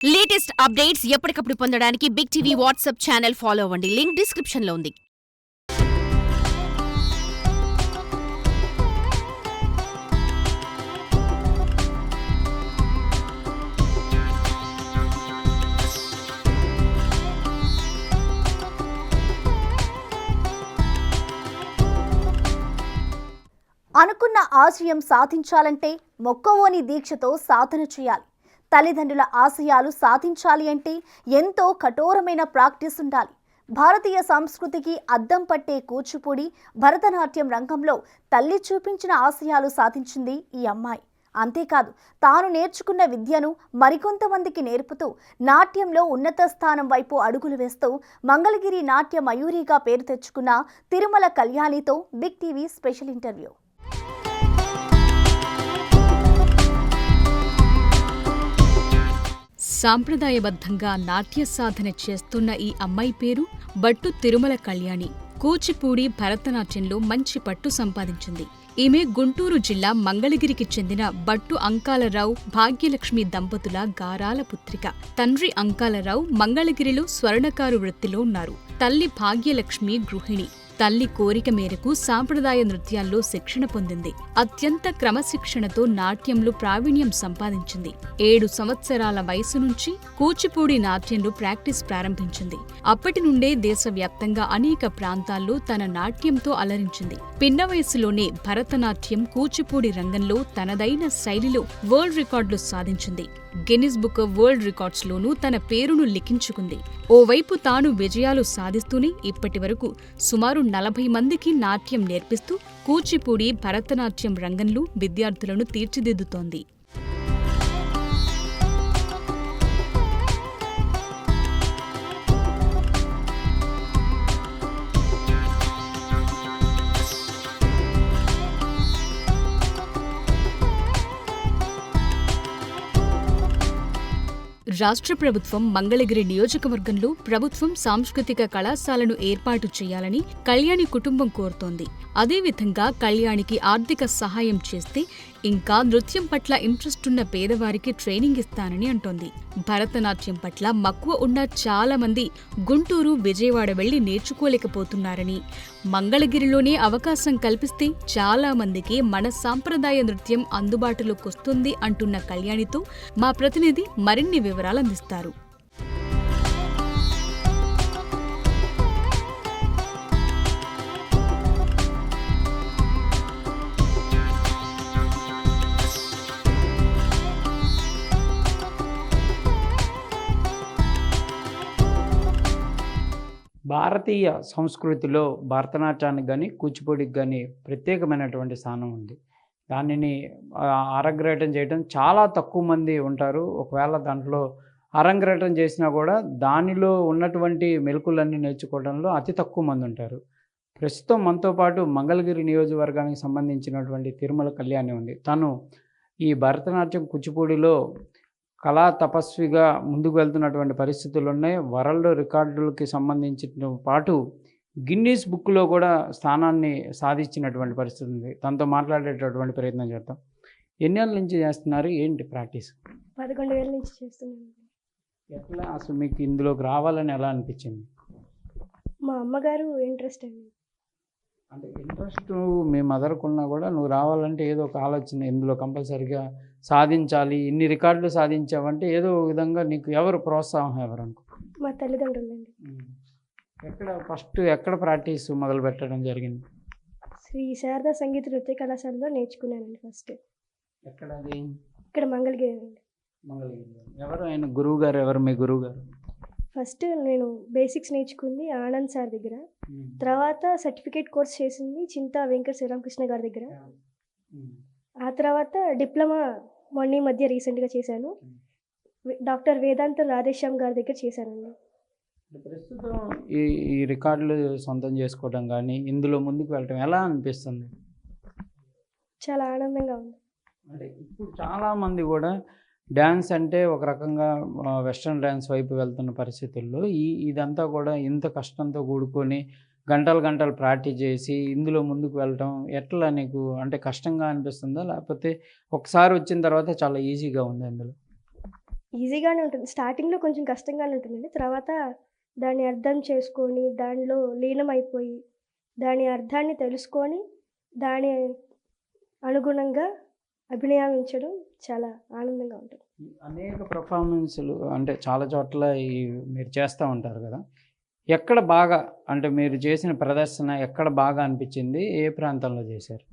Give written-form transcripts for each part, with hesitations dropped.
Latest updates ఎప్పటికప్పుడు పొందడానికి big TV WhatsApp channel follow అవ్వండి. లింక్ డిస్క్రిప్షన్ లో ఉంది. అనుకున్న ఆశయం సాధించాలంటే మొక్కవోని దీక్షతో సాధన చేయాలి. తల్లిదండ్రుల ఆశయాలు సాధించాలి అంటే ఎంతో కఠోరమైన ప్రాక్టీస్ ఉండాలి. భారతీయ సంస్కృతికి అద్దం పట్టే కూచిపూడి భరతనాట్యం రంగంలో తల్లి చూపించిన ఆశయాలు సాధించింది ఈ అమ్మాయి. అంతేకాదు, తాను నేర్చుకున్న విద్యను మరికొంతమందికి నేర్పుతూ నాట్యంలో ఉన్నత స్థానం వైపు అడుగులు వేస్తూ మంగళగిరి నాట్య మయూరిగా పేరు తెచ్చుకున్న తిరుమల కళ్యాణితో బిగ్ టీవీ స్పెషల్ ఇంటర్వ్యూ. సాంప్రదాయబద్ధంగా నాట్య సాధన చేస్తున్న ఈ అమ్మాయి పేరు బట్టు తిరుమల కళ్యాణి. కూచిపూడి భరతనాట్యంలో మంచి పట్టు సంపాదించింది. ఈమె గుంటూరు జిల్లా మంగళగిరికి చెందిన బట్టు అంకాలరావు భాగ్యలక్ష్మి దంపతుల గారాల పుత్రిక. తండ్రి అంకాలరావు మంగళగిరిలో స్వర్ణకారు వృత్తిలో ఉన్నారు. తల్లి భాగ్యలక్ష్మి గృహిణి. తల్లి కోరిక మేరకు సాంప్రదాయ నృత్యాల్లో శిక్షణ పొందింది. అత్యంత క్రమశిక్షణతో నాట్యంలో ప్రావీణ్యం సంపాదించింది. 7 సంవత్సరాల వయసు నుంచి కూచిపూడి నాట్యంలో ప్రాక్టీస్ ప్రారంభించింది. అప్పటి నుండే దేశవ్యాప్తంగా అనేక ప్రాంతాల్లో తన నాట్యంతో అలరించింది. పిన్న వయసులోనే భరతనాట్యం, కూచిపూడి రంగంలో తనదైన శైలిలో వరల్డ్ రికార్డులు సాధించింది. గిన్నిస్ బుక్ ఆఫ్ వరల్డ్ రికార్డ్స్లోనూ తన పేరును లిఖించుకుంది. ఓవైపు తాను విజయాలు సాధిస్తూనే ఇప్పటి వరకు సుమారు 40 మందికి నాట్యం నేర్పిస్తూ కూచిపూడి భరతనాట్యం రంగంలో విద్యార్థులను తీర్చిదిద్దుతోంది. రాష్ట్ర ప్రభుత్వం మంగళగిరి నియోజకవర్గంలో ప్రభుత్వం సాంస్కృతిక కళాశాలను ఏర్పాటు చేయాలని కళ్యాణి కుటుంబం కోరుతోంది. అదేవిధంగా కళ్యాణికి ఆర్థిక సహాయం చేస్తే ఇంకా నృత్యం పట్ల ఇంట్రెస్ట్ ఉన్న పేదవారికి ట్రైనింగ్ ఇస్తానని అంటోంది. భరతనాట్యం పట్ల మక్కువ ఉన్న చాలా మంది గుంటూరు, విజయవాడ వెళ్లి నేర్చుకోలేకపోతున్నారని, మంగళగిరిలోనే అవకాశం కల్పిస్తే చాలా మందికి మన సాంప్రదాయ నృత్యం అందుబాటులోకి వస్తుంది అంటున్న కళ్యాణితో మా ప్రతినిధి మరిన్ని వివరాలు అందిస్తారు. భారతీయ సంస్కృతిలో భరతనాట్యానికి కానీ కూచిపూడికి కానీ ప్రత్యేకమైనటువంటి స్థానం ఉంది. దానిని అరంగేట్రం చేయడం చాలా తక్కువ మంది ఉంటారు. ఒకవేళ దాంట్లో అరంగేట్రం చేసినా కూడా దానిలో ఉన్నటువంటి మెలకులన్నీ నేర్చుకోవడంలో అతి తక్కువ మంది ఉంటారు. ప్రస్తుతం మనతో పాటు మంగళగిరి నియోజకవర్గానికి సంబంధించినటువంటి తిరుమల కళ్యాణి ఉంది. తను ఈ భరతనాట్యం కూచిపూడిలో కళా తపస్విగా ముందుకు వెళ్తున్నటువంటి పరిస్థితులు ఉన్నాయి. వరల్డ్ రికార్డులకి సంబంధించిన పాటు గిన్నీస్ బుక్లో కూడా స్థానాన్ని సాధించినటువంటి పరిస్థితి ఉంది. తనతో మాట్లాడేటటువంటి ప్రయత్నం చేద్దాం. ఎన్నేళ్ళ నుంచి చేస్తున్నారు? ఏంటి ప్రాక్టీస్? 11 ఏళ్ళ నుంచి చేస్తున్నాను. ఎట్లా అసలు మీకు ఇందులోకి రావాలని ఎలా అనిపించింది? మా అమ్మగారు ఇంట్రెస్ట్ అండి. అంటే ఇంట్రెస్ట్ మీ మదర్కు ఉన్నా కూడా నువ్వు రావాలంటే ఏదో ఒక ఆలోచన, ఇందులో కంపల్సరీగా సాధించాలి, ఇన్ని రికార్డులు సాధించావంటే ఏదో విధంగా నీకు ఎవరు ప్రోత్సాహం ఎవరు అనుకో? మా తల్లిదండ్రులండి. ఎక్కడ ప్రాక్టీస్ మొదలు పెట్టడం జరిగింది? శ్రీ శారదా సంగీత నృత్య కళాశాలలో నేర్చుకున్నానండి ఫస్ట్. ఎక్కడది? ఇక్కడ మంగళగిరి అండి. మంగళగిరి. ఎవరు ఆయన గురువు గారు? ఎవరు మీ గురువు గారు? ఫస్ట్ నేను బేసిక్స్ నేర్చుకుంది ఆనంద్ సార్ దగ్గర. తర్వాత సర్టిఫికేట్ కోర్స్ చేసింది చింతా వెంకట శ్రీరామకృష్ణ గారి దగ్గర. ఆ తర్వాత డిప్లొమా మొన్న మధ్య రీసెంట్గా చేశాను. డాక్టర్ వేదాంత రాధేశ్యామ్ గారి దగ్గర చేశానండి. ప్రస్తుతం ఈ రికార్డులు సొంతం చేసుకోవడం కానీ ఇందులో ముందుకు వెళ్ళటం ఎలా అనిపిస్తుంది? చాలా ఆనందంగా ఉంది. అంటే ఇప్పుడు చాలామంది కూడా డ్యాన్స్ అంటే ఒక రకంగా వెస్ట్రన్ డ్యాన్స్ వైపు వెళ్తున్న పరిస్థితుల్లో ఇదంతా కూడా ఇంత కష్టంతో కూడుకొని గంటలు ప్రాక్టీస్ చేసి ఇందులో ముందుకు వెళ్ళటం ఎట్లా నీకు? అంటే కష్టంగా అనిపిస్తుందా, లేకపోతే ఒకసారి వచ్చిన తర్వాత చాలా ఈజీగా ఉంది అందులో? ఈజీగానే ఉంటుంది. స్టార్టింగ్‌లో కొంచెం కష్టంగానే ఉంటుందండి. తర్వాత దాన్ని అర్థం చేసుకొని, దానిలో లీనమైపోయి, దాని అర్థాన్ని తెలుసుకొని, దాని అనుగుణంగా అభినయించడం చాలా ఆనందంగా ఉంటుంది. అనేక పెర్ఫార్మెన్స్‌లు అంటే చాలా చోట్ల మీరు చేస్తూ ఉంటారు కదా! ఎక్కడ బాగా అంటే మీరు చేసిన ప్రదర్శన ఎక్కడ బాగా అనిపించింది? ఏ ప్రాంతంలో చేశారు?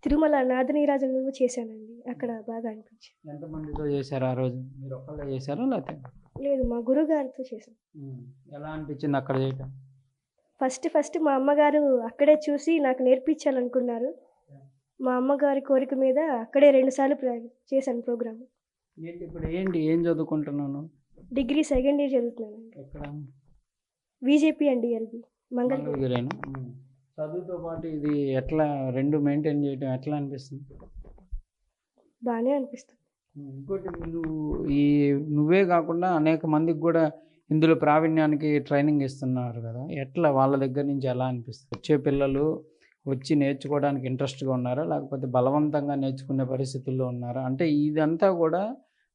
తిరుమల నాదనీరాజనంలో చేశానండి. అక్కడ బాగా అనిపించింది. ఎంతమందితో చేశారు ఆ రోజు? మీరు ఒక్కళ్ళే చేశారా? లేతే లేదు, మా గురువుగారితో చేశాను. ఎలా అనిపించింది అక్కడ చేయటం? ఫస్ట్ మా అమ్మగారు అక్కడే చూసి నాకు నేర్పించాలనుకున్నారు. మా అమ్మగారి కోరిక మీద అక్కడే 2 సార్లు చేశాను ప్రోగ్రామ్. ఏం చదువుకుంటున్నాను? డిగ్రీ సెకండ్ ఇయర్ చదువుతున్నానండి. ఎక్కడ? BJP and DLB Mangalagiri. మంగళగిరేనా? చదువుతో పాటు ఇది ఎట్లా 2 మెయింటైన్ చేయటం ఎట్లా అనిపిస్తుంది? బాగానే అనిపిస్తుంది. ఇంకోటి నువ్వే కాకుండా అనేక మందికి కూడా ఇందులో ప్రావీణ్యానికి ట్రైనింగ్ ఇస్తున్నారు కదా! ఎట్లా వాళ్ళ దగ్గర నుంచి ఎలా అనిపిస్తుంది? వచ్చే పిల్లలు వచ్చి నేర్చుకోవడానికి ఇంట్రెస్ట్‌గా ఉన్నారా? లేకపోతే బలవంతంగా నేర్చుకునే పరిస్థితుల్లో ఉన్నారా? అంటే ఇదంతా కూడా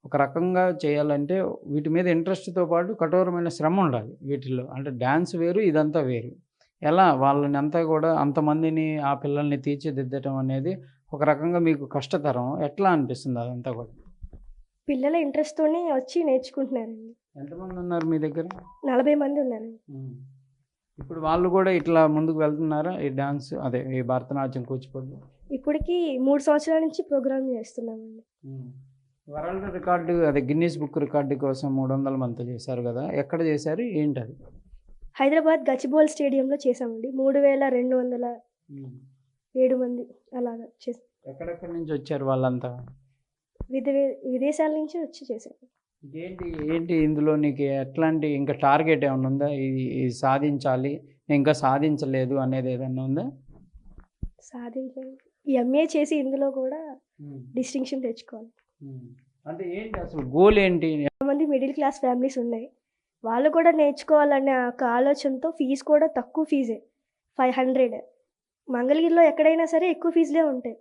ఒక రకంగా చేయాలంటే వీటి మీద ఇంట్రెస్ట్‌తో పాటు కఠోరమైన శ్రమ ఉండాలి వీటిల్లో. అంటే డాన్స్ వేరు, ఇదంతా వేరు. ఎలా వాళ్ళని అంతా కూడా అంతమందిని ఆ పిల్లల్ని తీర్చిదిద్దటం అనేది ఒక రకంగా మీకు కష్టతరం. ఎట్లా అనిపిస్తుంది అదంతా కూడా? పిల్లల ఇంట్రెస్ట్‌తోనే వచ్చి నేర్చుకుంటున్నారండి. ఎంతమంది ఉన్నారు మీ దగ్గర? 40 మంది ఉన్నారండి. ఇప్పుడు వాళ్ళు కూడా ఇట్లా ముందుకు వెళ్తున్నారా? ఈ డాన్స్ అదే ఈ భరతనాట్యం, కూచిపూడి? ఇప్పటికి 3 సంవత్సరాల నుంచి ప్రోగ్రామ్ చేస్తున్నామండి. వరల్డ్ రికార్డు అదే గిన్నీస్ బుక్ రికార్డు కోసం 300 మందితో చేశారు కదా! ఎక్కడ చేశారు? ఏంటది? హైదరాబాద్ గచ్చిబౌలి స్టేడియంలో చేశామండి. 3207 మంది అలాగా చేసాం. ఎక్కడెక్కడి నుంచి వచ్చారు వాళ్ళంతా? విదేశాల నుంచి వచ్చి చేశారు. ఏంటి ఇందులో నీకు ఎట్లాంటి ఇంకా టార్గెట్ ఏమన్నా ఉందా? ఇది సాధించాలి, నేను ఇంకా సాధించలేదు అనేది ఏదన్నా ఉందా? సాధించాలి. ఎంఏ చేసి ఇందులో కూడా డిస్టింక్షన్ తెచ్చుకోవాలి. అంటే ఏంటి అసలు గోల్ ఏంటి? మంది మిడిల్ క్లాస్ ఫ్యామిలీస్ ఉన్నాయి. వాళ్ళు కూడా నేర్చుకోవాలనే ఒక ఆలోచనతో ఫీజు కూడా తక్కువ ఫీజే 500. మంగళగిరిలో ఎక్కడైనా సరే ఎక్కువ ఫీజులే ఉంటాయి.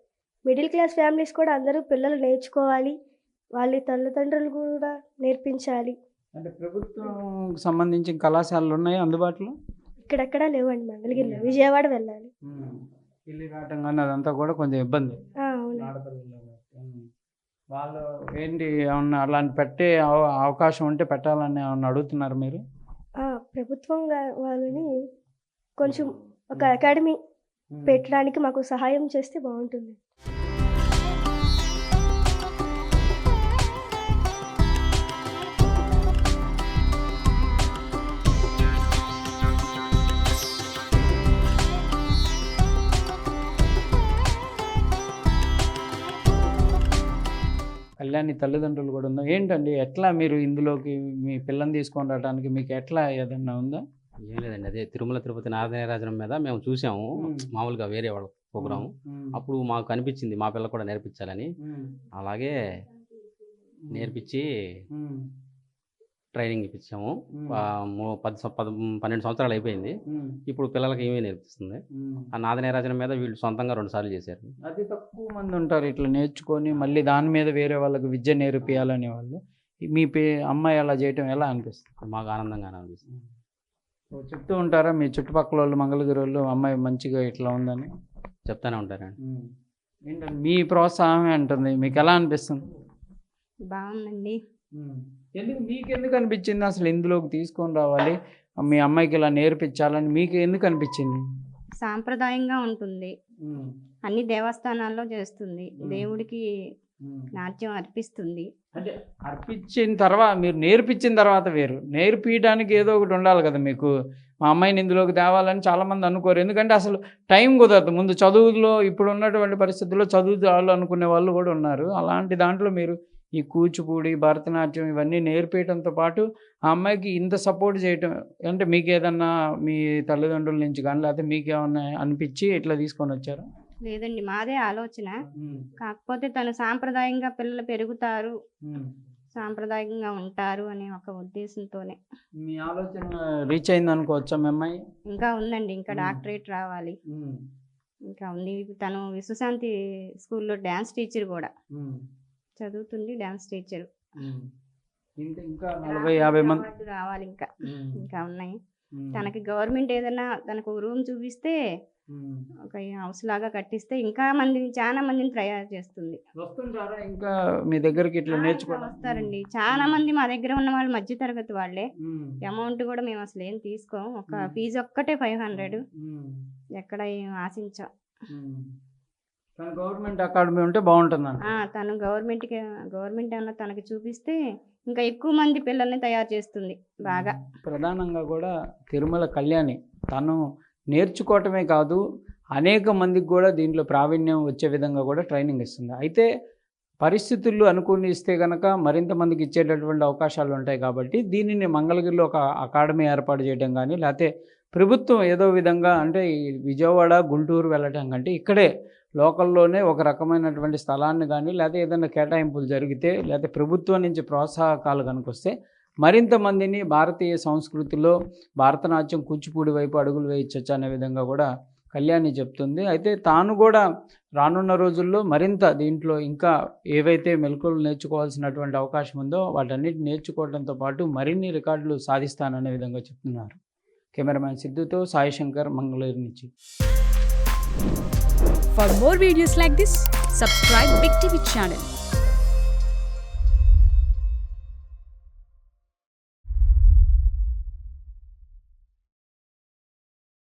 మిడిల్ క్లాస్ ఫ్యామిలీస్ కూడా అందరూ పిల్లలు నేర్చుకోవాలి, వాళ్ళ తల్లిదండ్రులు కూడా నేర్పించాలి. అంటే ప్రభుత్వం సంబంధించిన కళాశాలలు ఉన్నాయి అందుబాటులో? ఇక్కడెక్కడా లేవండి మంగళగిరిలో. విజయవాడ వెళ్ళాలి. వెళ్ళి రావటం కానీ అదంతా కూడా కొంచెం ఇబ్బంది. అవును. వాళ్ళు ఏంటి ఏమన్నా అలాంటి పెట్టే అవకాశం ఉంటే పెట్టాలని ఏమన్నా అడుగుతున్నారు మీరు? ప్రభుత్వం వాళ్ళని కొంచెం ఒక అకాడమీ పెట్టడానికి మాకు సహాయం చేస్తే బాగుంటుంది. కళ్యాణి తల్లిదండ్రులు కూడా ఉన్నారు. ఏంటండి ఎట్లా మీరు ఇందులోకి మీ పిల్లని తీసుకొని రావడానికి మీకు ఎట్లా ఏదన్నా ఉందా? ఏం లేదండి, అదే తిరుమల తిరుపతి నారదనీరాజనం మీద మేము చూసాము మామూలుగా వేరే వాళ్ళ ప్రోగ్రాము. అప్పుడు మాకు అనిపించింది మా పిల్లలు కూడా నేర్పించాలని. అలాగే నేర్పించి ట్రైనింగ్ ఇప్పించాము. 12 సంవత్సరాలు అయిపోయింది. ఇప్పుడు పిల్లలకి ఏమీ నేర్పిస్తుంది. ఆ నాదనీరాజనం మీద వీళ్ళు సొంతంగా 2 సార్లు చేశారు. అది తక్కువ మంది ఉంటారు ఇట్లా నేర్చుకొని మళ్ళీ దాని మీద వేరే వాళ్ళకి విద్య నేర్పియాలనే వాళ్ళు. మీ అమ్మాయి అలా చేయటం ఎలా అనిపిస్తుంది? మాకు ఆనందంగానే అనిపిస్తుంది. చెప్తూ ఉంటారా మీ చుట్టుపక్కల వాళ్ళు, మంగళగిరి వాళ్ళు, అమ్మాయి మంచిగా ఇట్లా ఉందని చెప్తానే ఉంటారండి. ఏంటంటే మీ ప్రోత్సాహమే అంటుంది, మీకు ఎలా అనిపిస్తుంది? బాగుందండి. మీకెందుకు అనిపించింది అసలు ఇందులోకి తీసుకొని రావాలి, మీ అమ్మాయికి ఇలా నేర్పించాలని మీకు ఎందుకు అనిపించింది? సాంప్రదాయంగా ఉంటుంది, అన్ని దేవస్థానాల్లో చేస్తుంది, దేవుడికి నాట్యం అర్పిస్తుంది. అంటే అర్పించిన తర్వాత మీరు నేర్పించిన తర్వాత వేరు, నేర్పించడానికి ఏదో ఒకటి ఉండాలి కదా మీకు. మా అమ్మాయిని ఇందులోకి తేవాలని చాలామంది అనుకోరు, ఎందుకంటే అసలు టైం కుదరదు. ముందు చదువులో ఇప్పుడు ఉన్నటువంటి పరిస్థితుల్లో చదువు అనుకునే వాళ్ళు కూడా ఉన్నారు. అలాంటి దాంట్లో మీరు ఈ కూచిపూడి, భరతనాట్యం ఇవన్నీ నేర్పించడంతో పాటు ఆ అమ్మాయికి ఇంత సపోర్ట్ చేయటం అంటే మీకు ఏదన్నా మీ తల్లిదండ్రుల నుంచి కానీ లేకపోతే మీకు ఏమన్నా అనిపించి ఇట్లా తీసుకొని వచ్చారా? లేదండి, మాదే ఆలోచన. కాకపోతే తను సాంప్రదాయంగా పిల్లలు పెరుగుతారు, సాంప్రదాయంగా ఉంటారు అనే ఒక ఉద్దేశంతోనే. మీ ఆలోచన రీచ్ అయింది అనుకోవచ్చా మీ అమ్మాయి? ఇంకా ఉందండి, ఇంకా డాక్టరేట్ రావాలి, ఇంకా ఉంది. తను విశ్వశాంతి స్కూల్లో డ్యాన్స్ టీచర్ కూడా చదువుతుంది, డ్యాన్స్ టీచర్. ఇంకా 40-50 మంది అవార్డు రావాలి ఇంకా ఉమ్, ఇంకా ఉన్నాయి. ఉమ్, తనకి గవర్నమెంట్ ఏదైనా తనకు రూమ్ చూపిస్తే ఉమ్. ఒక హౌస్ లాగా కట్టిస్తే ఇంకా చాలా మందిని తయారు చేస్తుంది. వస్తుంటారా ఇంకా మీ దగ్గరికి ఇట్లా ఇంకా నేర్చుకోవడం? వస్తారండి చాలా మంది. మా దగ్గర ఉన్న వాళ్ళు మధ్య తరగతి వాళ్ళే. ఉమ్, అమౌంట్ కూడా మేము అసలు ఏం తీసుకోం. ఒక మ్మ్. ఫీజు ఒక్కటే 500. ఉమ్, ఎక్కడ ఏం ఆశించాం. ఉమ్. కానీ గవర్నమెంట్ అకాడమీ ఉంటే బాగుంటుందంట. తను గవర్నమెంట్ ఏమన్నా తనకి చూపిస్తే ఇంకా ఎక్కువ మంది పిల్లల్ని తయారు చేస్తుంది బాగా. ప్రధానంగా కూడా తిరుమల కళ్యాణి తను నేర్చుకోవటమే కాదు, అనేక మందికి కూడా దీంట్లో ప్రావీణ్యం వచ్చే విధంగా కూడా ట్రైనింగ్ ఇస్తుంది. అయితే పరిస్థితులు అనుకుని ఇస్తే కనుక మరింత మందికి ఇచ్చేటటువంటి అవకాశాలు ఉంటాయి. కాబట్టి దీనిని మంగళగిరిలో ఒక అకాడమీ ఏర్పాటు చేయడం కానీ, లేకపోతే ప్రభుత్వం ఏదో విధంగా అంటే ఈ విజయవాడ గుంటూరు వెళ్ళటం కంటే ఇక్కడే లోకల్లోనే ఒక రకమైనటువంటి స్థలాన్ని కానీ, లేకపోతే ఏదైనా కేటాయింపులు జరిగితే, లేకపోతే ప్రభుత్వం నుంచి ప్రోత్సాహకాలు కనుకొస్తే మరింత మందిని భారతీయ సంస్కృతిలో భరతనాట్యం కూచిపూడి వైపు అడుగులు వేయించవచ్చు అనే విధంగా కూడా కళ్యాణి చెప్తుంది. అయితే తాను కూడా రానున్న రోజుల్లో మరింత దీంట్లో ఇంకా ఏవైతే మెలకువలు నేర్చుకోవాల్సినటువంటి అవకాశం ఉందో వాటన్నిటిని నేర్చుకోవడంతో పాటు మరిన్ని రికార్డులు సాధిస్తాననే విధంగా చెప్తున్నారు. కెమెరామ్యాన్ సిద్ధుతో సాయి శంకర్, మంగళూరు నుంచి. For more videos like this, subscribe Big TV channel.